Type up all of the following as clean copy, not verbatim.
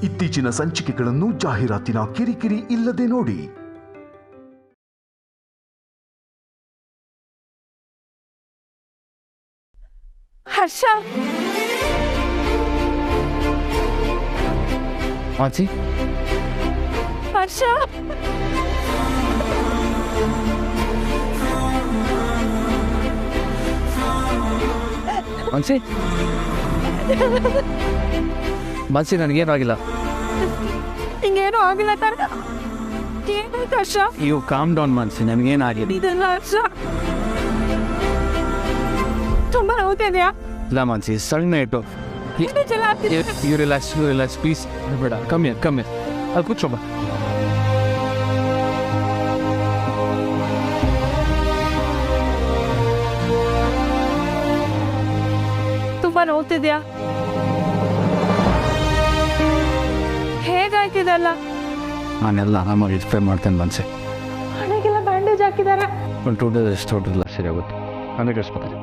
ಇತ್ತೀಚಿನ ಸಂಚಿಕೆಗಳನ್ನು ಜಾಹೀರಾತಿನ ಕಿರಿಕಿರಿ ಇಲ್ಲದೆ ನೋಡಿ. ಹರ್ಷ, ಮಾನ್ಸಿ, ಹರ್ಷ, ಮಾನ್ಸಿ, ಮಾನ್ಸಿ, ನನಗೇನು ಆಗಿಲ್ಲ. ಹಿಂಗೇನು ಆಗಿಲ್ಲ ತರ. ಏನಾಯ್ತು Harsha? You calm down Mansi, ನನಗೇನಾಗಿಲ್ಲ. ಇದೆಲ್ಲ ಹರ್ಷ ತುಂಬಾ ನೋವ್ತಿದ್ಯಾ? ಇಲ್ಲ ಮಾನ್ಸಿ, ಸಣ್ಣ ಇಟ್ಟು. You relax please. ಬೇಡ, ಕಮ್ಮಿ ಅಲ್ಲಿ ಕೂತ್ಕೊಬ. ತುಂಬಾ ನೋವ್ತಿದ್ಯಾ? ಹೇಗಾಯ್ತಿದಲ್ಲ? ನಾನೆಲ್ಲ ಆರಾಮಾಗಿ ರಿಪೇ ಮಾಡ್ತೇನೆ ಮಾನ್ಸಿ. ಹಣೆಗೆಲ್ಲ ಬ್ಯಾಂಡೇಜ್ ಹಾಕಿದಾರೆ. ಒಂದು 2 days ಎಷ್ಟು ಹೊಟ್ಟಿಲ್ಲ, ಸರಿ ಆಗುತ್ತೆ. ನನಗೆ ಕಳಿಸ್ಬೇಕು.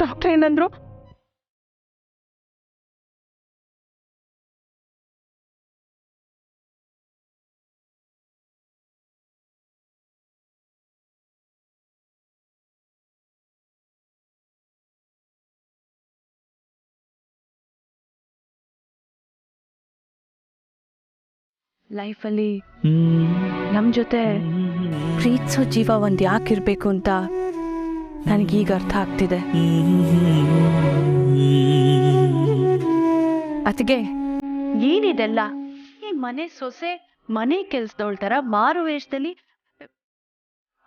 ಡಾಕ್ಟರ್ ಏನಂದ್ರು? ಲೈಫಲ್ಲಿ ನಮ್ಮ ಜೊತೆ ಪ್ರೀತಿಸೋ ಜೀವ ಒಂದು ಯಾಕಿರ್ಬೇಕು ಅಂತ ನನಗೀಗ ಅರ್ಥ ಆಗ್ತಿದೆ. ಅತಿಗೆ ಏನಿದೆಲ್ಲ? ಈ ಮನೆ ಸೊಸೆ ಮನೆ ಕೆಲ್ಸದವಳ ಥರ ಮಾರು ವೇಷದಲ್ಲಿ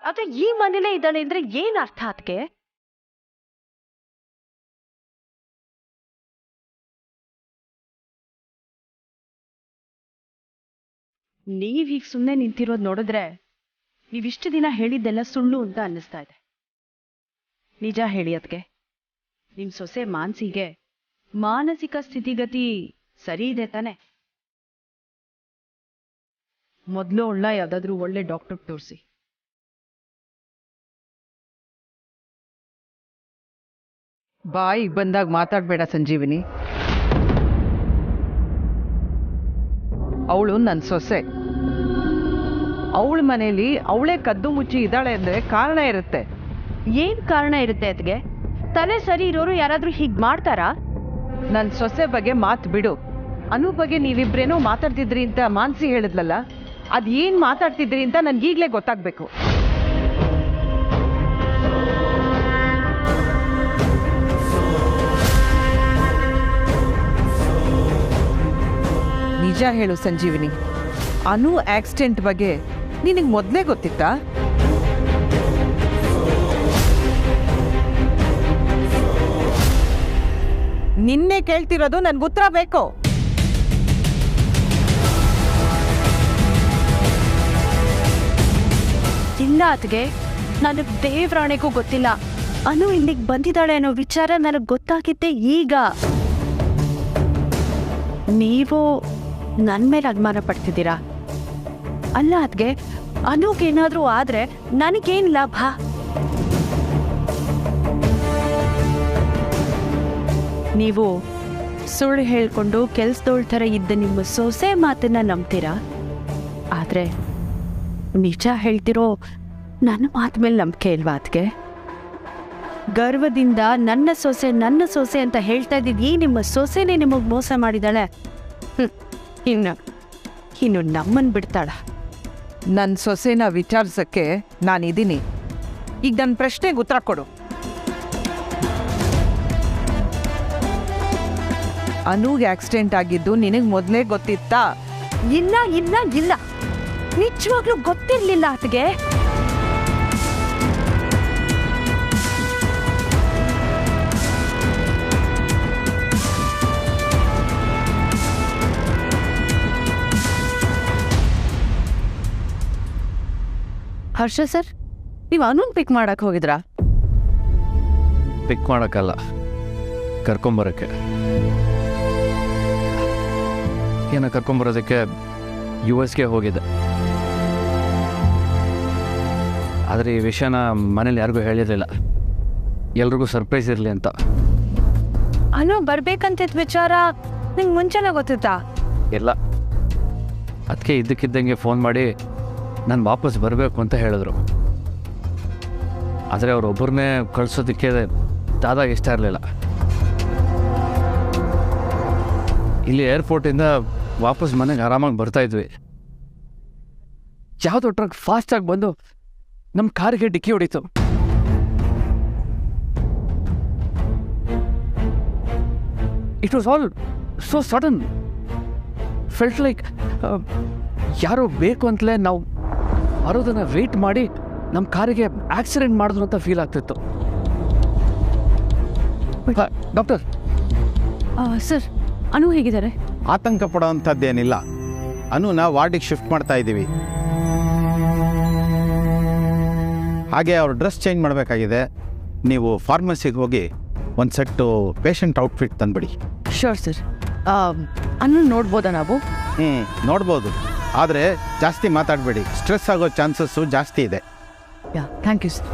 ಅದು ಈ ಮನೇಲೇ ಇದ್ದಾಳೆ ಅಂದ್ರೆ ಏನ್ ಅರ್ಥ ಅದಕ್ಕೆ? ನೀವೀಗ ಸುಮ್ಮನೆ ನಿಂತಿರೋದು ನೋಡಿದ್ರೆ ನೀವಿಷ್ಟು ದಿನ ಹೇಳಿದ್ದೆಲ್ಲ ಸುಳ್ಳು ಅಂತ ಅನ್ನಿಸ್ತಾ ಇದೆ. ನಿಜ ಹೇಳಿ ಅದಕ್ಕೆ, ನಿಮ್ ಸೊಸೆ ಮಾನ್ಸಿಗೆ ಮಾನಸಿಕ ಸ್ಥಿತಿಗತಿ ಸರಿ ಇದೆ ತಾನೆ? ಮೊದಲು ಯಾವ್ದಾದ್ರೂ ಒಳ್ಳೆ ಡಾಕ್ಟರ್ ತೋರಿಸಿ. ಬಾಯಿಗೆ ಬಂದಾಗ ಮಾತಾಡಬೇಡ ಸಂಜೀವಿನಿ. ಅವಳು ನನ್ನ ಸೊಸೆ. ಅವಳ ಮನೇಲಿ ಅವಳೇ ಕದ್ದು ಮುಚ್ಚಿ ಇದ್ದಾಳೆ ಅಂದ್ರೆ ಕಾರಣ ಇರುತ್ತೆ. ಏನ್ ಕಾರಣ ಇರುತ್ತೆ ಅದಕ್ಕೆ? ತಲೆ ಸರಿ ಇರೋರು ಯಾರಾದ್ರೂ ಹೀಗ್ ಮಾಡ್ತಾರಾ? ನನ್ನ ಸೊಸೆ ಬಗ್ಗೆ ಮಾತು ಬಿಡು. ಅನು ಬಗ್ಗೆ ನೀವಿಬ್ರೇನೋ ಮಾತಾಡ್ತಿದ್ರಿ ಅಂತ ಮಾನ್ಸಿ ಹೇಳಿದ್ಲಲ್ಲ, ಅದ್ ಏನ್ ಮಾತಾಡ್ತಿದ್ರಿ ಅಂತ ನನ್ಗೀಗ್ಲೇ ಗೊತ್ತಾಗ್ಬೇಕು. ನಿಜ ಹೇಳು ಸಂಜೀವಿನಿ, ಅನು ಆಕ್ಸಿಡೆಂಟ್ ಬಗ್ಗೆ ನಿನಗೆ ಮೊದಲೇ ಗೊತ್ತಿತ್ತಾ? ನಿನ್ನೆ ಕೇಳ್ತಿರೋದು ನನ್ಗೆ ಉತ್ತರ ಬೇಕು. ಇಲ್ಲ ಅತ್ಗೆ, ನನಗೆ ದೇವ್ರಾಣೆಗೂ ಗೊತ್ತಿಲ್ಲ. ಅನು ಇಲ್ಲಿಗೆ ಬಂದಿದ್ದಾಳೆ ಅನ್ನೋ ವಿಚಾರ ನನಗೆ ಗೊತ್ತಾಗಿದ್ದೆ ಈಗ. ನೀವು ನನ್ನ ಮೇಲೆ ಅನುಮಾನ ಪಡ್ತಿದ್ದೀರಾ? ಅಲ್ಲ ಅದ್ಗೆ, ಅನುಗೇನಾದ್ರೂ ಆದ್ರೆ ನನಗೇನ್ ಲಾಭ? ನೀವು ಸುಳ್ಳು ಹೇಳ್ಕೊಂಡು ಕೆಲ್ಸದೋಳ್ ಥರ ಇದ್ದ ನಿಮ್ಮ ಸೊಸೆ ಮಾತನ್ನ ನಂಬ್ತೀರಾ? ಆದ್ರೆ ನಿಜ ಹೇಳ್ತಿರೋ ನನ್ನ ಮಾತು ಮೇಲೆ ನಂಬಿಕೆ ಇಲ್ವಾ ಅದ್ಗೆ? ಗರ್ವದಿಂದ ನನ್ನ ಸೊಸೆ ಅಂತ ಹೇಳ್ತಾ ಇದ್ದಿದ್ದು ಈ ನಿಮ್ಮ ಸೊಸೆನೇ ನಿಮಗೆ ಮೋಸ ಮಾಡಿದಾಳೆ. ಇನ್ನು ನಮ್ಮನ್ ಬಿಡ್ತಾಳ? ನನ್ನ ಸೊಸೆನ ವಿಚಾರಿಸಕ್ಕೆ ನಾನಿದ್ದೀನಿ. ಈಗ ನನ್ನ ಪ್ರಶ್ನೆಗೆ ಉತ್ತರ ಕೊಡು. ಅನುಗೆ ಆಕ್ಸಿಡೆಂಟ್ ಆಗಿದ್ದು ನಿನಗೆ ಮೊದಲೇ ಗೊತ್ತಿತ್ತಾ? ಇಲ್ಲ ಇಲ್ಲ ಇಲ್ಲ, ನಿಜವಾಗ್ಲೂ ಗೊತ್ತಿರ್ಲಿಲ್ಲ ಆತಗೆ. ಹರ್ಷ ಸರ್, ನೀವು ಅನುನ್ ಪಿಕ್ ಮಾಡಕ್ ಹೋಗಿದ್ರಾ? ಪಿಕ್ ಮಾಡೋಕ್ಕಲ್ಲ, ಕರ್ಕೊಂಬರೋಕ್ಕೆ. ಕರ್ಕೊಂಬರೋದಕ್ಕೆ US-ಗೆ ಹೋಗಿದ್ದೆ. ಆದರೆ ಈ ವಿಷಯನ ಮನೇಲಿ ಯಾರಿಗೂ ಹೇಳಿರಲಿಲ್ಲ, ಎಲ್ರಿಗೂ ಸರ್ಪ್ರೈಸ್ ಇರಲಿ ಅಂತ. ಅನು ಬರ್ಬೇಕಂತಿದ್ದ ವಿಚಾರ ನಿಂಗೆ ಮುಂಚೆನೇ ಗೊತ್ತಿತ್ತಾ? ಇಲ್ಲ, ಅದಕ್ಕೆ ಇದ್ದಕ್ಕಿದ್ದಂಗೆ ಫೋನ್ ಮಾಡಿ ನಾನು ವಾಪಸ್ ಬರಬೇಕು ಅಂತ ಹೇಳಿದ್ರು. ಆದರೆ ಅವರೊಬ್ಬರನ್ನೇ ಕಳಿಸೋದಕ್ಕೆ ದಾದಾ ಇಷ್ಟ ಇರಲಿಲ್ಲ. ಇಲ್ಲಿ ಏರ್ಪೋರ್ಟಿಂದ ವಾಪಸ್ ಮನೆಗೆ ಆರಾಮಾಗಿ ಬರ್ತಾಯಿದ್ವಿ. ಯಾವುದೋ ಟ್ರಕ್ ಫಾಸ್ಟಾಗಿ ಬಂದು ನಮ್ಮ ಕಾರಿಗೆ ಡಿಕ್ಕಿ ಹೊಡಿತು. It was all so sudden. Felt like ಯಾರೋ ಬೇಕು ಅಂತಲೇ ನಾವು ಬರೋದನ್ನು ವೆಯ್ಟ್ ಮಾಡಿ ನಮ್ಮ ಕಾರಿಗೆ ಆಕ್ಸಿಡೆಂಟ್ ಮಾಡಿದ್ರು ಅಂತ ಫೀಲ್ ಆಗ್ತಿತ್ತು. ಡಾಕ್ಟರ್. ಸರ್, ಅನು ಹೇಗಿದ್ದಾರೆ? ಆತಂಕ ಪಡೋವಂಥದ್ದೇನಿಲ್ಲ. ಅನುನ ವಾರ್ಡಿಗೆ ಶಿಫ್ಟ್ ಮಾಡ್ತಾ ಇದ್ದೀವಿ. ಹಾಗೆ ಅವ್ರ ಡ್ರೆಸ್ ಚೇಂಜ್ ಮಾಡಬೇಕಾಗಿದೆ. ನೀವು ಫಾರ್ಮಸಿಗೆ ಹೋಗಿ ಒಂದು ಸೆಟ್ಟು ಪೇಷಂಟ್ ಔಟ್ಫಿಟ್ ತಂದುಬಿಡಿ. Sure sir. ಅನ್ನು ನೋಡ್ಬೋದಾ ನಾವು? ನೋಡ್ಬೋದು, ಆದರೆ ಜಾಸ್ತಿ ಮಾತಾಡಬೇಡಿ. ಸ್ಟ್ರೆಸ್ ಆಗೋ ಚಾನ್ಸಸ್ಸು ಜಾಸ್ತಿ ಇದೆ. ಯಾ, ಥ್ಯಾಂಕ್ ಯು ಸರ್.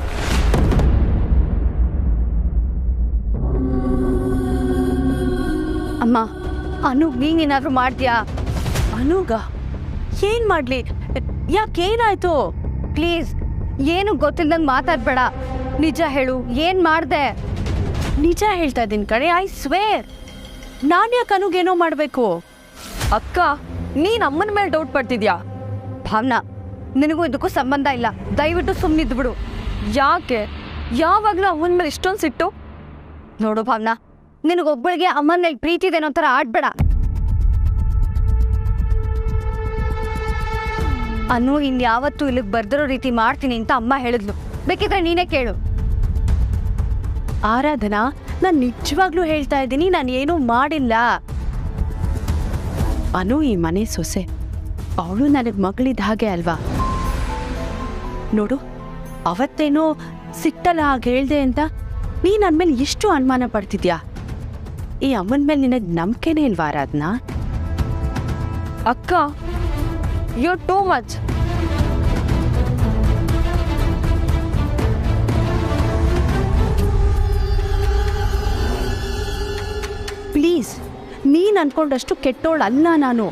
ಅಮ್ಮ, ಅನುಗ್ ನೀನೇನಾದ್ರೂ ಮಾಡ್ತೀಯಾ? ಅನುಗ ಏನ್ ಮಾಡ್ಲಿ? ಯಾಕೇನಾಯ್ತು? ಪ್ಲೀಸ್, ಏನು ಗೊತ್ತಿಲ್ದಂಗೆ ಮಾತಾಡ್ಬೇಡ. ನಿಜ ಹೇಳು, ಏನ್ ಮಾಡ್ದೆ? ನಿಜ ಹೇಳ್ತಾ ಇದ್ದೀನಿ ಕಣೆ, ಐ ಸ್ವೇರ್. ನಾನು ಯಾಕೆ ಅನುಗೇನೋ ಮಾಡಬೇಕು? ಅಕ್ಕ, ನೀನ್ ಅಮ್ಮನ ಮೇಲೆ ಡೌಟ್ ಪಡ್ತಿದ್ಯಾ? ಭಾವನಾ, ನಿನಗೂ ಇದಕ್ಕೂ ಸಂಬಂಧ ಇಲ್ಲ. ದಯವಿಟ್ಟು ಸುಮ್ಮನಿದ್ದು ಬಿಡು. ಯಾಕೆ ಯಾವಾಗಲೂ ಅವನ ಮೇಲೆ ಇಷ್ಟೊಂದು ಸಿಟ್ಟು? ನೋಡು ಭಾವನಾ, ನಿನಗೊಬ್ಬಳಿಗೆ ಅಮ್ಮನ ಮೇಲೆ ಪ್ರೀತಿ ಇದೆ ಅನ್ನೋ ಥರ ಆಡ್ಬೇಡ. ಅನು ಇನ್ಯಾವತ್ತೂ ಇಲ್ಲಿಗೆ ಬರ್ದಿರೋ ರೀತಿ ಮಾಡ್ತೀನಿ ಅಂತ ಅಮ್ಮ ಹೇಳಿದ್ಲು. ಬೇಕಿದ್ರೆ ನೀನೇ ಕೇಳು. ಆರಾಧನಾ, ನಾನು ನಿಜವಾಗ್ಲೂ ಹೇಳ್ತಾ ಇದ್ದೀನಿ, ನಾನು ಏನೂ ಮಾಡಿಲ್ಲ. ಅನು ಈ ಮನೆ ಸೊಸೆ, ಅವಳು ನನಗೆ ಮಗಳಿದ್ದ ಹಾಗೆ ಅಲ್ವಾ? ನೋಡು, ಅವತ್ತೇನೋ ಸಿಟ್ಟಲ್ಲ ಹಾಗೆ ಹೇಳ್ದೆ ಅಂತ ನೀ ನನ್ನ ಮೇಲೆ ಎಷ್ಟು ಅನುಮಾನ ಪಡ್ತಿದ್ಯಾ? ಈ ಅಮ್ಮನ ಮೇಲೆ ನಿನಗೆ ನಂಬಿಕೆನೇ ಇಲ್ವಾ ಆರಾಧನಾ? ಅಕ್ಕ, ಯು ಟೂ ಮಚ್. ಪ್ಲೀಸ್, ನೀನು ಅನ್ಕೊಂಡಷ್ಟು ಕೆಟ್ಟೋಳಲ್ಲ ನಾನು.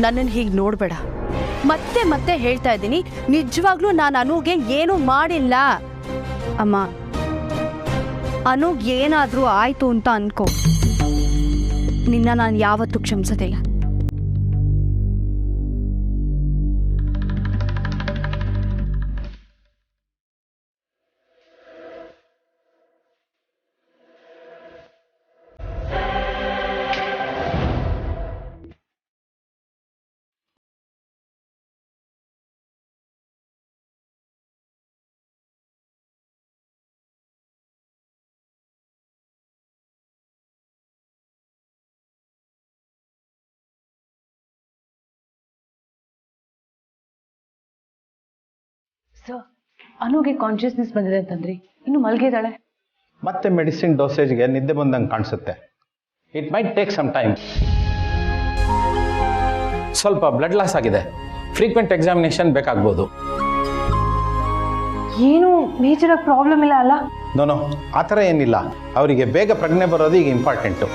ನನ್ನನ್ನು ಹೀಗೆ ನೋಡಬೇಡ. ಮತ್ತೆ ಮತ್ತೆ ಹೇಳ್ತಾ ಇದ್ದೀನಿ, ನಿಜವಾಗ್ಲೂ ನಾನು ಅನುಗೆ ಏನೂ ಮಾಡಿಲ್ಲ. ಅಮ್ಮ, ಅನುಗ್ ಏನಾದರೂ ಆಯ್ತು ಅಂತ ಅನ್ಕೋ, ನಿನ್ನ ನಾನು ಯಾವತ್ತೂ ಕ್ಷಮಿಸೋದಿಲ್ಲ. ಸರ್, ಅನುಗೆ ಕಾನ್ಷಿಯಸ್ನೆಸ್ ಬಂದಿದೆ ಅಂತಂದ್ರಿ, ಇನ್ನು ಮಲಗಿದಾಳೆ. ಮತ್ತೆ ಮೆಡಿಸಿನ್ ಡೋಸೇಜ್ಗೆ ನಿದ್ದೆ ಬಂದಂಗೆ ಕಾಣಿಸುತ್ತೆ. It might take some time. ಸ್ವಲ್ಪ ಬ್ಲಡ್ ಲಾಸ್ ಆಗಿದೆ. ಫ್ರೀಕ್ವೆಂಟ್ ಎಕ್ಸಾಮಿನೇಷನ್ ಬೇಕಾಗ್ಬೋದು. ಏನು ಮೇಜರ್ ಪ್ರಾಬ್ಲಮ್ ಇಲ್ಲ ಅಲ್ಲ? ನೋ, ಆ ಥರ ಏನಿಲ್ಲ. ಅವರಿಗೆ ಬೇಗ ಪ್ರಜ್ಞೆ ಬರೋದು ಈಗ important.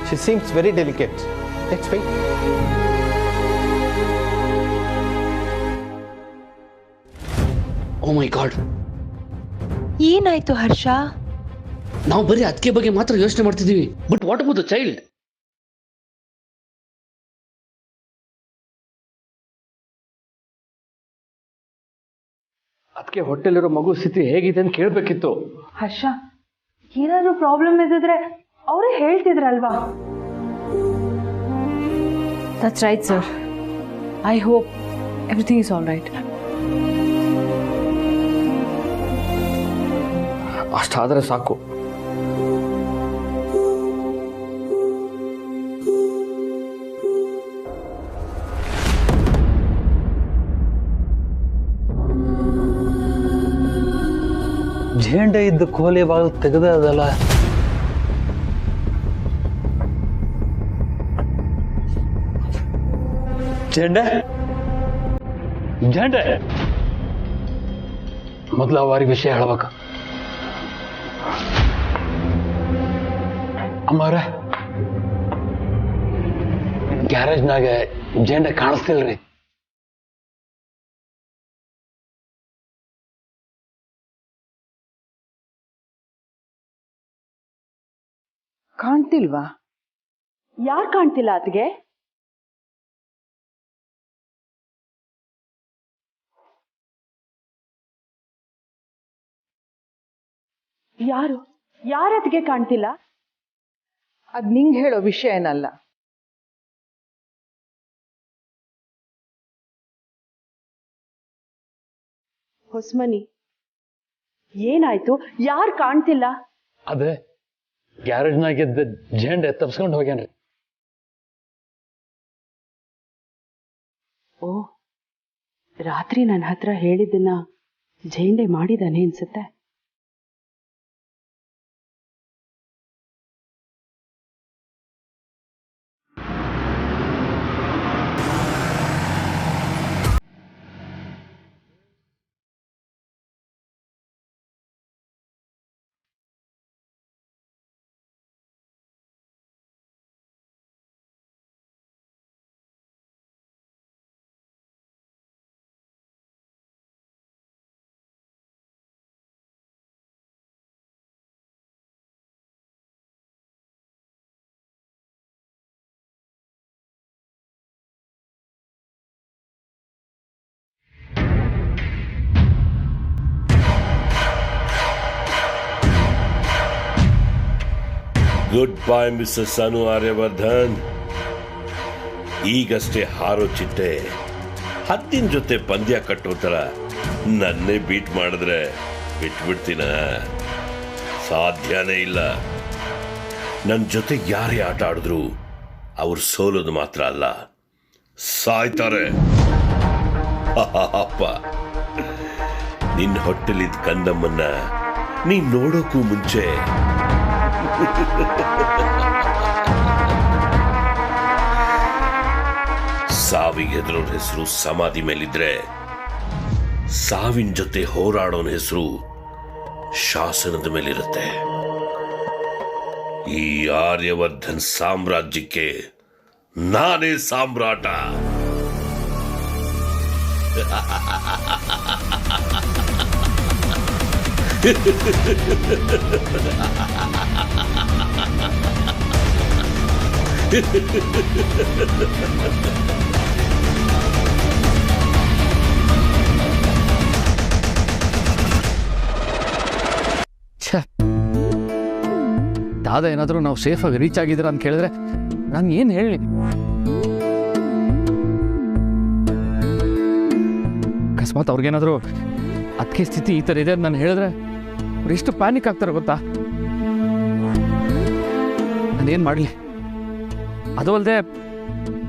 She seems very delicate. Let's wait. Oh my god, ಏನಾಯ್ತು ಹರ್ಷ? ನಾವು ಬರೀ ಅದಕ್ಕೆ ಬಗ್ಗೆ ಮಾತ್ರ ಯೋಚನೆ ಮಾಡ್ತಿದ್ದೀವಿ. But what about the child? ಅದಕ್ಕೆ ಹೊಟ್ಟೆಲಿರೋ ಮಗು ಸ್ಥಿತಿ ಹೇಗಿದೆ ಅಂತ ಕೇಳಬೇಕಿತ್ತು. ಹರ್ಷ, ಏನಾದರೂ ಪ್ರಾಬ್ಲಮ್ ಇದ್ದಿದ್ರೆ ಅವರೇ ಹೇಳ್ತಿದ್ರಲ್ವಾ? That's right sir. I hope everything is all right. ಅಷ್ಟಾದರೆ ಸಾಕು. झेंडे इद्द कोहले बागल तेगदे ಅದಲ್ಲ. झेंडे झेंडे ಮೊದಲು ಅವರಿ ವಿಷಯ ಹೇಳಬೇಕು. ಅಮ್ಮರೇ, ಗ್ಯಾರೇಜ್ನಾಗ ಜೇಂಡೆ ಕಾಣಿಸ್ತಿಲ್ರಿ. ಕಾಣ್ತಿಲ್ವಾ? ಯಾರು ಕಾಣ್ತಿಲ್ಲ ಅದ್ಗೆ? ಯಾರದ್ಗೆ ಕಾಣ್ತಿಲ್ಲ? ಅದ್ ನಿಂಗ್ ಹೇಳೋ ವಿಷಯ ಏನಲ್ಲ. ಹೊಸ್ಮನಿ, ಏನಾಯ್ತು? ಯಾರು ಕಾಣ್ತಿಲ್ಲ? ಅದೇ ಗ್ಯಾರೇಜ್ನಾಗಿದ್ದ ಜೇಂಡೆ ತಪ್ಸ್ಕೊಂಡು ಹೋಗ್ಯಾನ್ರಿ. ಓ, ರಾತ್ರಿ ನನ್ನ ಹತ್ರ ಹೇಳಿದ್ದನ್ನ ಜೇಂಡೆ ಮಾಡಿದಾನೆ ಅನ್ಸುತ್ತೆ. Good bye mister Sanu Aryavardhan. ಈಗಷ್ಟೇ ಹಾರೋ ಚಿಟ್ಟೆ ಹದ್ದಿನ ಜೊತೆ ಪಂದ್ಯ ಕಟ್ಟೋ ಥರ ನನ್ನೇ ಬೀಟ್ ಮಾಡಿದ್ರೆ ಬಿಟ್ಬಿಡ್ತೀನ? ಸಾಧ್ಯನೇ ಇಲ್ಲ. ನನ್ನ ಜೊತೆ ಯಾರೇ ಆಟ ಆಡಿದ್ರು ಅವ್ರು ಸೋಲೋದು ಮಾತ್ರ ಅಲ್ಲ, ಸಾಯ್ತಾರೆ. ಅಪ್ಪ, ನಿನ್ನ ಹೊಟ್ಟೆಲಿದ್ದ ಕಂದಮ್ಮನ್ನ ನೀನ್ ನೋಡೋಕ್ಕೂ ಮುಂಚೆ ಸಾವಿಗೆ ಹೆದರೋನ್ ಹೆಸರು ಸಮಾಧಿ ಮೇಲಿದ್ರೆ, ಸಾವಿನ ಜೊತೆ ಹೋರಾಡೋನ್ ಹೆಸರು ಶಾಸನದ ಮೇಲಿರುತ್ತೆ. ಈ ಆರ್ಯವರ್ಧನ್ ಸಾಮ್ರಾಜ್ಯಕ್ಕೆ ನಾನೇ ಸಾಮ್ರಾಟ. ದಾದ ಏನಾದರೂ ನಾವು ಸೇಫಾಗಿ ರೀಚ್ ಆಗಿದ್ದೀರ ಅಂತ ಕೇಳಿದ್ರೆ ನಾನು ಏನು ಹೇಳಿ? ಅಕಸ್ಮಾತ್ ಅವ್ರಿಗೇನಾದರೂ ಅದಕ್ಕೆ ಸ್ಥಿತಿ ಈ ಥರ ಇದೆ ಅಂತ ನಾನು ಹೇಳಿದ್ರೆ ಅವ್ರು ಎಷ್ಟು ಪ್ಯಾನಿಕ್ ಆಗ್ತಾರೆ ಗೊತ್ತಾ? ನಾನೇನು ಮಾಡಲಿ? ಅದು ಅಲ್ಲದೆ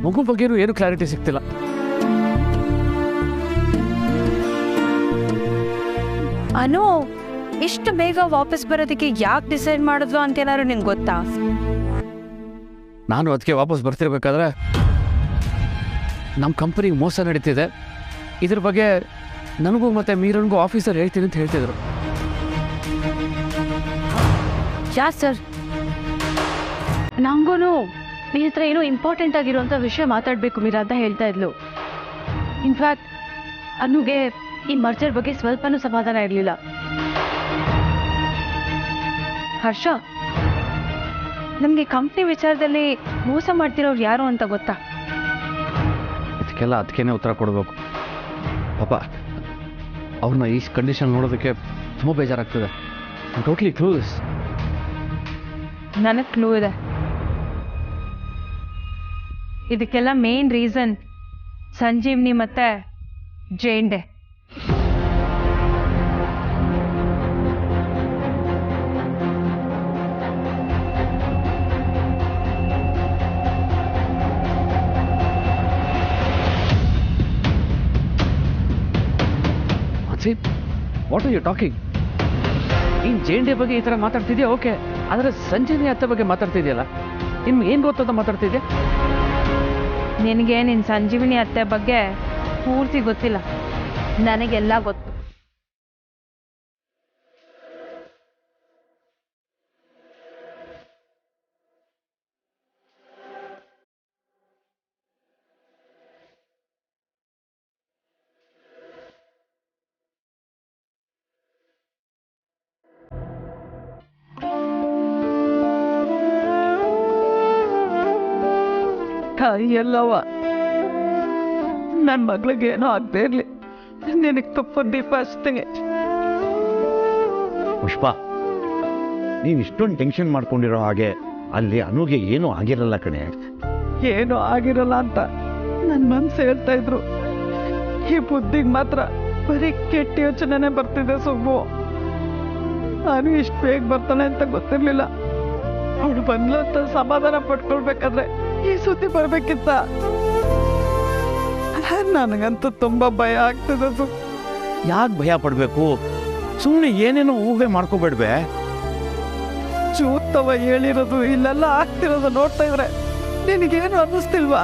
ಮಗು ಬಗ್ಗೆಯೂ ಏನು ಕ್ಲಾರಿಟಿ ಸಿಗ್ತಿಲ್ಲ. ಅನು ಇಷ್ಟು ಬೇಗ ವಾಪಸ್ ಬರೋದಕ್ಕೆ ಯಾಕೆ ಡಿಸೈಡ್ ಮಾಡಿದ್ವು ಅಂತೇನಾದ್ರು ನಿಂಗೆ ಗೊತ್ತಾ? ನಾನು ಅದಕ್ಕೆ ವಾಪಸ್ ಬರ್ತಿರ್ಬೇಕಾದ್ರೆ ನಮ್ಮ ಕಂಪನಿಗೆ ಮೋಸ ನಡೀತಿದೆ, ಇದ್ರ ಬಗ್ಗೆ ನನಗೂ ಮತ್ತು ಮೀರನ್ಗೂ ಆಫೀಸರ್ ಹೇಳ್ತೀನಿ ಅಂತ ಹೇಳ್ತಿದ್ರು. ಯಾ ಸರ್? ನಂಗೂ ನಿನ್ನ ಹತ್ರ ಏನೋ ಇಂಪಾರ್ಟೆಂಟ್ ಆಗಿರುವಂಥ ವಿಷಯ ಮಾತಾಡಬೇಕು ಮೀರಾ ಅಂತ ಹೇಳ್ತಾ ಇದ್ಲು. ಇನ್ಫ್ಯಾಕ್ಟ್ ಅನ್ನುಗೆ ಈ ಮರ್ಜರ್ ಬಗ್ಗೆ ಸ್ವಲ್ಪನೂ ಸಮಾಧಾನ ಇರಲಿಲ್ಲ. ಹರ್ಷ, ನಮಗೆ ಕಂಪ್ನಿ ವಿಚಾರದಲ್ಲಿ ಮೋಸ ಮಾಡ್ತಿರೋರು ಯಾರು ಅಂತ ಗೊತ್ತಾ? ಇದಕ್ಕೆಲ್ಲ ಅದಕ್ಕೇನೆ ಉತ್ತರ ಕೊಡಬೇಕು. ಪಾಪ ಅವ್ರನ್ನ ಈ ಕಂಡೀಷನ್ ನೋಡೋದಕ್ಕೆ ತುಂಬ ಬೇಜಾರಾಗ್ತದೆ. Totally clueless. ನನಗೆ ಕ್ಲೂ ಇದೆ. ಇದಕ್ಕೆಲ್ಲ ಮೇನ್ ರೀಸನ್ ಸಂಜೀವ್ನಿ ಮತ್ತೆ Zende. What are you talking? ನೀನು ಜೇಂಡೆ ಬಗ್ಗೆ ಈ ಥರ ಮಾತಾಡ್ತಿದ್ಯಾ ಓಕೆ, ಆದರೆ ಸಂಜೀವ್ನಿ ಅತ್ತೆ ಬಗ್ಗೆ ಮಾತಾಡ್ತಿದ್ಯಲ್ಲ, ನಿಮ್ಗೆ ಏನು ಗೊತ್ತಂತ ಮಾತಾಡ್ತಿದ್ಯಾ? ನಿನಗೆ ನಿನ್ನ ಸಂಜೀವಿನಿ ಅತ್ತೆ ಬಗ್ಗೆ ಪೂರ್ತಿ ಗೊತ್ತಿಲ್ಲ. ನನಗೆಲ್ಲ ಗೊತ್ತು. ತಾಯಿ ಎಲ್ಲವ ನನ್ನ ಮಗಳಿಗೆ ಏನೋ ಆಗದೆ ಇರಲಿ, ನಿನಗೆ ತುಪ್ಪದ ದೀಪ ಅಷ್ಟೇ. ಪುಷ್ಪ, ನೀನು ಇಷ್ಟೊಂದು ಟೆನ್ಷನ್ ಮಾಡ್ಕೊಂಡಿರೋ ಹಾಗೆ ಅಲ್ಲಿ ಅನುಗೆ ಏನೂ ಆಗಿರಲ್ಲ ಕಣೆ. ಏನೂ ಆಗಿರಲ್ಲ ಅಂತ ನನ್ನ ಮನ್ಸು ಹೇಳ್ತಾ ಇದ್ರು. ಈ ಬುದ್ಧಿಗೆ ಮಾತ್ರ ಬರೀ ಕೆಟ್ಟ ಯೋಚನೆನೇ ಬರ್ತಿದೆ ಸುಬ್ಬು. ನಾನು ಇಷ್ಟು ಬೇಗ ಬರ್ತಾನೆ ಅಂತ ಗೊತ್ತಿರ್ಲಿಲ್ಲ. ಅವಳು ಬಂದ್ಲು ಅಂತ ಸಮಾಧಾನ ಪಡ್ಕೊಳ್ಬೇಕಾದ್ರೆ ಈ ಸುದ್ದಿ ಬರ್ಬೇಕಿತ್ತ. ನನಗಂತೂ ತುಂಬಾ ಭಯ ಆಗ್ತಿದೆ ಸುಬ್ಬು. ಯಾಕೆ ಭಯ ಪಡಬೇಕು? ಸುಮ್ಮನೆ ಏನೇನೋ ಊಹೆ ಮಾಡ್ಕೋಬೇಡ್ವೆ. ಚೂತ್ತವ ಹೇಳಿರೋದು ಇಲ್ಲೆಲ್ಲ ಆಗ್ತಿರೋದು ನೋಡ್ತಾ ಇದ್ರೆ ನಿನಗೇನು ಅನ್ನಿಸ್ತಿಲ್ವಾ?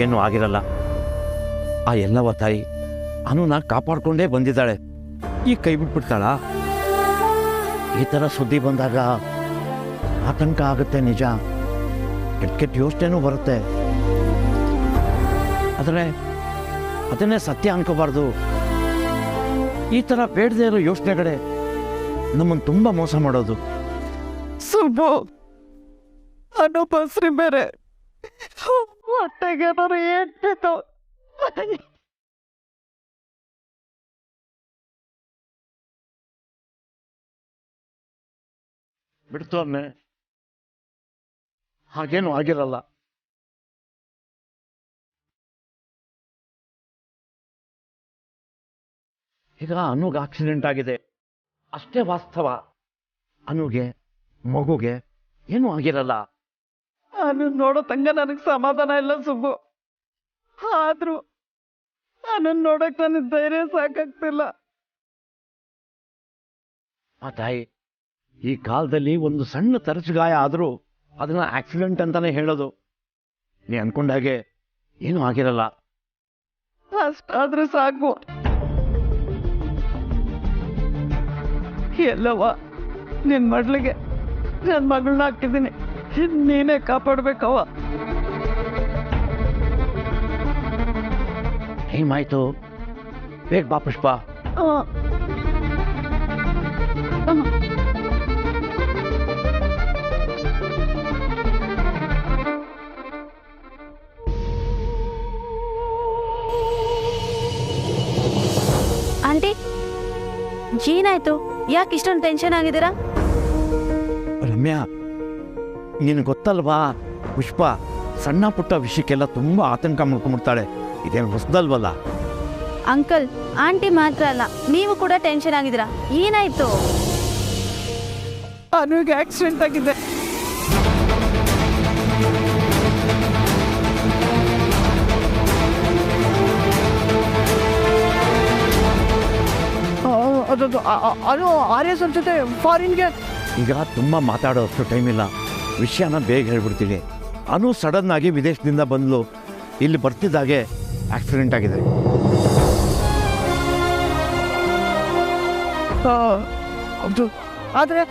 ಏನು ಆಗಿರಲ್ಲ. ಆ ಎಲ್ಲವ ತಾಯಿ ಅನುನ ಕಾಪಾಡ್ಕೊಂಡೇ ಬಂದಿದ್ದಾಳೆ. ಈ ಕೈ ಬಿಟ್ಬಿಡ್ತಾಳ? ಈ ಥರ ಸುದ್ದಿ ಬಂದಾಗ ಆತಂಕ ಆಗುತ್ತೆ, ನಿಜ. ಕೆಟ್ಟ ಕೆಟ್ಟ ಯೋಚನೆನೂ ಬರುತ್ತೆ. ಆದರೆ ಅದನ್ನೇ ಸತ್ಯ ಅನ್ಕೋಬಾರ್ದು. ಈ ಥರ ಬೇಡದೇ ಇರೋ ಯೋಚನೆಗಳೇ ನಮ್ಮನ್ನು ತುಂಬ ಮೋಸ ಮಾಡೋದು. ಸುಬ್ಬು, ಅನು ಬಸ್ರಿ ಬೇರೆ ಹೊಟ್ಟೆಗೇನಾರು ಏಟ್ಬಿಟ್ಟು ಬಿಡ್ತು ಅನ್ನೆ, ಹಾಗೇನು ಆಗಿರಲ್ಲ. ಈಗ ಅನುಗೆ ಆಕ್ಸಿಡೆಂಟ್ ಆಗಿದೆ ಅಷ್ಟೇ ವಾಸ್ತವ. ಅನುಗೆ ಮಗುಗೆ ಏನೂ ಆಗಿರಲ್ಲ. ನಾನು ನೋಡೋ ತಂಗ ನನಗೆ ಸಮಾಧಾನ ಇಲ್ಲ ಸುಬ್ಬು. ಆದ್ರೂ ನಾನು ನೋಡಕ್ ನನಗೆ ಧೈರ್ಯ ಸಾಕಾಗ್ತಿಲ್ಲ. ಆ ತಾಯಿ, ಈ ಕಾಲದಲ್ಲಿ ಒಂದು ಸಣ್ಣ ತರಚುಗಾಯ ಆದರೂ ಅದನ್ನ ಆಕ್ಸಿಡೆಂಟ್ ಅಂತಾನೆ ಹೇಳೋದು. ನೀ ಅನ್ಕೊಂಡಾಗೆ ಏನೂ ಆಗಿರಲ್ಲ. ಅಷ್ಟಾದ್ರೆ ಸಾಕು. ಎಲ್ಲವ ನಿನ್ ಮಡ್ಲಿಗೆ ನನ್ನ ಮಗಳನ್ನ ಹಾಕಿದ್ದೀನಿ, ನೀನೇ ಕಾಪಾಡ್ಬೇಕವ. ಏಮಾಯ್ತು? ಬೇಗ ಬಾ ಪುಷ್ಪ. ಆಂಟಿ, ಏನಾಯ್ತು? ಯಾಕೆ ಇಷ್ಟೊಂದು ಟೆನ್ಷನ್ ಆಗಿದ್ದೀರಾ? ರಮ್ಯಾ, ನಿನಗೆ ಗೊತ್ತಲ್ವಾ, ಪುಷ್ಪ ಸಣ್ಣ ಪುಟ್ಟ ವಿಷಯಕ್ಕೆಲ್ಲ ತುಂಬಾ ಆತಂಕ ಮಾಡ್ಕೊಂಡ್ಬಿಡ್ತಾಳೆ. ಇದೇನು ಹೊಸದಲ್ವಲ್ಲ. ಅಂಕಲ್, ಆಂಟಿ ಮಾತ್ರ ಅಲ್ಲ, ನೀವು ಕೂಡ ಟೆನ್ಷನ್ ಆಗಿದ್ದೀರಾ. ಏನಾಯ್ತು? ಅನುಗೆ ಆಕ್ಸಿಡೆಂಟ್ ಆಗಿದೆ. ಅದು ಆರ್ಯ ಸರ್ ಜೊತೆ ಫಾರಿನ್ಗೆ. ಈಗ ತುಂಬ ಮಾತಾಡೋ ಅಷ್ಟು ಟೈಮ್ ಇಲ್ಲ. ವಿಷಯನ ಬೇಗ ಹೇಳ್ಬಿಡ್ತೀನಿ. ಅನು ಸಡನ್ ಆಗಿ ವಿದೇಶದಿಂದ ಬಂದ್ಲು. ಇಲ್ಲಿ ಬರ್ತಿದ್ದಾಗೆ ಆಕ್ಸಿಡೆಂಟ್ ಆಗಿದೆ. ಆದರೆ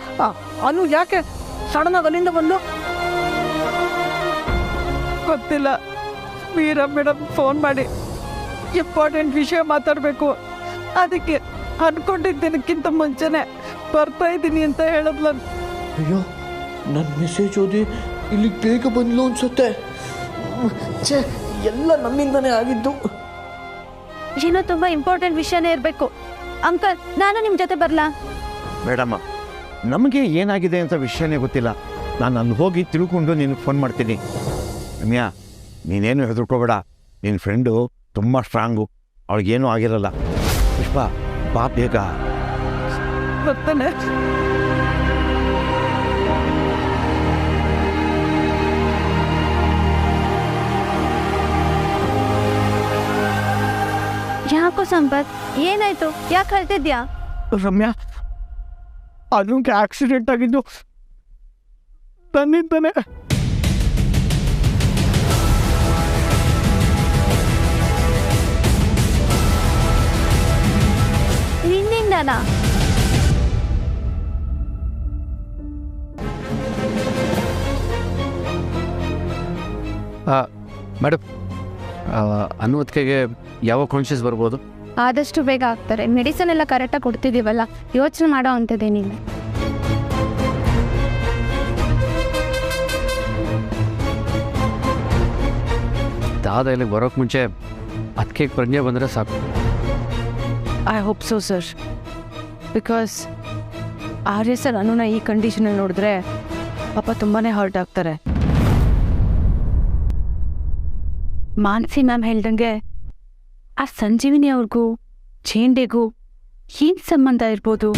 ಅನು ಯಾಕೆ ಸಡನ್ ಆಗಿ ಅಲ್ಲಿಂದ ಬಂದು? ಗೊತ್ತಿಲ್ಲ. ವೀರ ಮೇಡಮ್ ಫೋನ್ ಮಾಡಿ ಇಂಪಾರ್ಟೆಂಟ್ ವಿಷಯ ಮಾತಾಡಬೇಕು, ಅದಕ್ಕೆ ಅನ್ಕೊಂಡಿದ್ದಕ್ಕಿಂತ ಮುಂಚೆನೆ ಬರ್ತಾ ಇದ್ದೀನಿ ಅಂತ ಹೇಳಿದ್ಲ. ಅಯ್ಯೋ, ನನ್ನ ಮೆಸೇಜ್ ಓದಿ ಇಲ್ಲಿಗೆ ಬೇಗ ಬಂದ್ಲು ಅನ್ಸುತ್ತೆ. ಛೇ, ಎಲ್ಲ ನಮ್ಮಿಂದನೇ ಆಗಿದ್ದು. ಏನೋ ತುಂಬಾ ಇಂಪಾರ್ಟೆಂಟ್ ವಿಷಯನೇ ಇರಬೇಕು. ಅಂಕಲ್, ನಾನು ನಿಮ್ಮ ಜೊತೆ ಬರಲಾ? ಮೇಡಮ್ಮ, ನಮಗೆ ಏನಾಗಿದೆ ಅಂತ ವಿಷಯನೇ ಗೊತ್ತಿಲ್ಲ. ನಾನು ಅಲ್ಲಿ ಹೋಗಿ ತಿಳ್ಕೊಂಡು ನಿನಗೆ ಫೋನ್ ಮಾಡ್ತೀನಿ. ರಮ್ಯಾ, ನೀನೇನು ಹೆದರ್ಕೋಬೇಡ. ನಿನ್ನ ಫ್ರೆಂಡು ತುಂಬ ಸ್ಟ್ರಾಂಗು, ಅವಳಿಗೇನೂ ಆಗಿರಲ್ಲ. ಪುಷ್ಪ, ಬಾ ಬೇಗ. ಬರ್ತಾನೆ. ಯಾಕೋ ಸಂಪತ್, ಏನಾಯ್ತು? ಯಾಕೆ ಹೇಳ್ತಿದ್ಯಾ? ರಮ್ಯಾ, ಅನುಗೆ ಆಕ್ಸಿಡೆಂಟ್ ಆಗಿದ್ದು ತನ್ನಿಂದಾನೆ. ನಿನ್ನಿಂದನಾ? ಮೇಡಮ್, ಅನುವತ್ಕೆಗೆ ಯಾವ ಕಾನ್ಷಿಯಸ್ ಬರ್ಬೋದು? ಆದಷ್ಟು ಬೇಗ ಆಗ್ತಾರೆ. ಮೆಡಿಸಿನ್ ಎಲ್ಲ ಕರೆಕ್ಟಾಗಿ ಕೊಡ್ತಿದ್ದೀವಲ್ಲ, ಯೋಚನೆ ಮಾಡೋ ಅಂಥದ್ದೇನಿಲ್ಲ. ಇದಾದ ಇಲ್ಲಿಗೆ ಬರೋಕ್ಕೆ ಮುಂಚೆ ಅದಕ್ಕೆ ಪ್ರಜ್ಞೆ ಬಂದರೆ ಸಾಕು. I hope so sir. Because Arya sir unknown ಈ ಕಂಡೀಷನಲ್ಲಿ ನೋಡಿದ್ರೆ ಪಾಪ ತುಂಬಾ ಹರ್ಟ್ ಆಗ್ತಾರೆ. ಮಾನಸಿ ಮ್ಯಾಮ್ ಹೇಳ್ದಂಗೆ ಆ ಸಂಜೀವಿನಿ ಅವ್ರಿಗೂ ಚೇಂಡೆಗೂ ಏನು ಸಂಬಂಧ ಇರ್ಬೋದು?